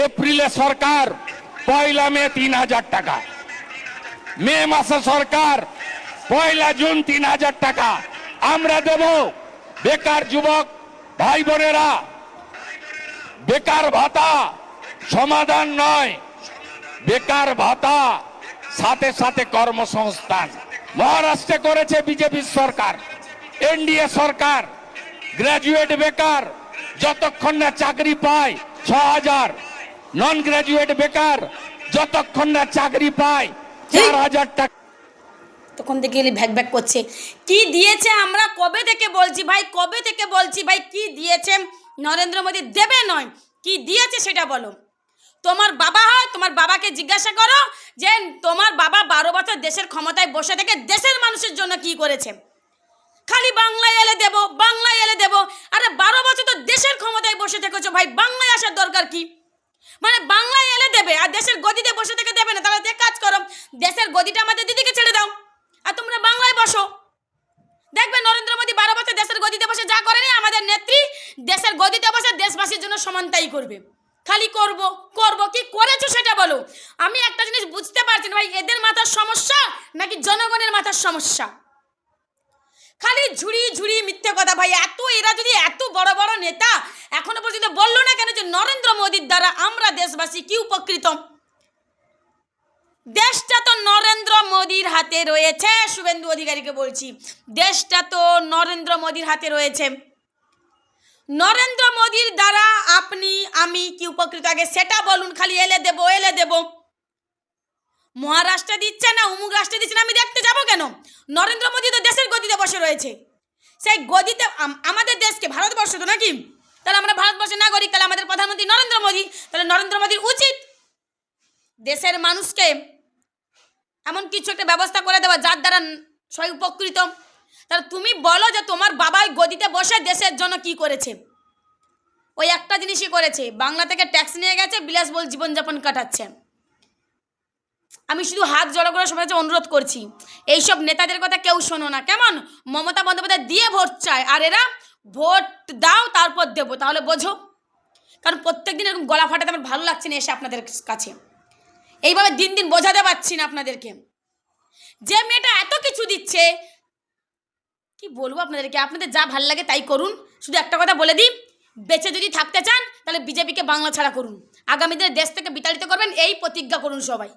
এপ্রিলে সরকার 1 মে 3000 টাকা, মে মাসে সরকার 1 জুন 3000 টাকা আমরা দেব। বেকার যুবক ভাই বোনেরা, বেকার ভাতা সমাধান নয়, বেকার ভাতা সাথে সাথে কর্মসংস্থান। মহারাষ্ট্রে করেছে বিজেপি সরকার, এনডিএ সরকার। গ্রাজুয়েট বেকার যতক্ষণ না চাকরি পায় 6000, নন গ্রাজুয়েট বেকার যতক্ষণ না চাকরি পায় 4000 টাকা। তখন থেকে এলি ভ্যাক ভ্যাক করছে। কি দিয়েছে আমরা কবে থেকে বলছি ভাই, কবে থেকে বলছি ভাই, কি দিয়েছে নরেন্দ্র মোদী? দেবে নয়, কি দিয়েছে সেটা বলো। তোমার বাবা হয়, তোমার বাবাকে জিজ্ঞাসা করো যে তোমার বাবা 12 বছর দেশের ক্ষমতায় বসে থেকে দেশের মানুষের জন্য কি করেছে। খালি বাংলায় এলে দেব, বাংলায় এলে দেব। আরে 12 বছর তো দেশের ক্ষমতায় বসে থেকেছো ভাই, বাংলায় আসার দরকার কি? মানে বাংলায় এলে দেবে আর দেশের গদিতে বসে থেকে দেবে না। তাহলে এক কাজ করো, দেশের গদিটা আমাদের দিদিকে ছেড়ে দাও আর তোমরা বাংলায় বসো। দেখবে নরেন্দ্র মোদী 12 বছর দেশের গদিতে বসে যা করেনি, আমাদের নেত্রী দেশের গদিতে বসে দেশবাসীর জন্য সমানতাই করবে। খালি করব করব, কি করেছো সেটা বলো। আমি একটা জিনিস বুঝতে পারছি না ভাই, এদের মাথার সমস্যা নাকি জনগণের মাথার সমস্যা? খালি ঝুড়ি ঝুড়ি মিথ্যে কথা ভাই। এরা যদি এত বড় বড় নেতা এখনো পর্যন্ত বললো না কেন যে নরেন্দ্র মোদীর দ্বারা আমরা দেশবাসী কি উপকৃত? দেশটা তো নরেন্দ্র মোদীর হাতে রয়েছে। শুভেন্দু অধিকারীকে বলছি, দেশটা তো নরেন্দ্র মোদীর হাতে রয়েছে। নরেন্দ্র মোদীর দ্বারা আপনি আমি কি উপকৃত আগে সেটা বলুন। খালি এলে দেব এলে দেব। মহারাষ্ট্রে দিচ্ছে না, অমুক রাষ্ট্রে দিচ্ছে না, আমি দেখতে যাব কেন? নরেন্দ্র মোদী তো দেশের গদিতে বসে রয়েছে। সেই গদিতে আমাদের দেশকে, ভারতবর্ষ তো নাকি, তাহলে আমরা ভারতবর্ষের নাগরিক, তাহলে আমাদের প্রধানমন্ত্রী নরেন্দ্র মোদী। তাহলে নরেন্দ্র মোদীর উচিত দেশের মানুষকে এমন কিছু একটা ব্যবস্থা করে দেওয়া যার দ্বারা সবাই উপকৃত। তাহলে তুমি বলো যে তোমার বাবাই গদিতে বসে দেশের জন্য কি করেছে? ওই একটা জিনিসই করেছে, বাংলা থেকে ট্যাক্স নিয়ে গেছে, বিলাসবহুল জীবনযাপন কাটাচ্ছে। আমি শুধু হাত জড়ো করে সবার কাছে অনুরোধ করছি, এইসব নেতাদের কথা কেউ শোনো না। কেমন মমতা বন্দ্যোপাধ্যায় দিয়ে ভোট চায়, আর এরা ভোট দাও তারপর দেবো, তাহলে বোঝো। কারণ প্রত্যেক দিন এরকম গলা ফাটাতে আমার ভালো লাগছে না এসে আপনাদের কাছে। এইভাবে দিন দিন বোঝাতে পারছি না আপনাদেরকে। যে মেয়েটা এত কিছু দিচ্ছে, কি বলবো আপনাদেরকে, আপনাদের যা ভাল লাগে তাই করুন। শুধু একটা কথা বলে দিই, বেঁচে যদি থাকতে চান তাহলে বিজেপিকে বাংলা ছাড়া করুন। আগামী দিনে দেশ থেকে বিতাড়িত করবেন, এই প্রতিজ্ঞা করুন সবাই।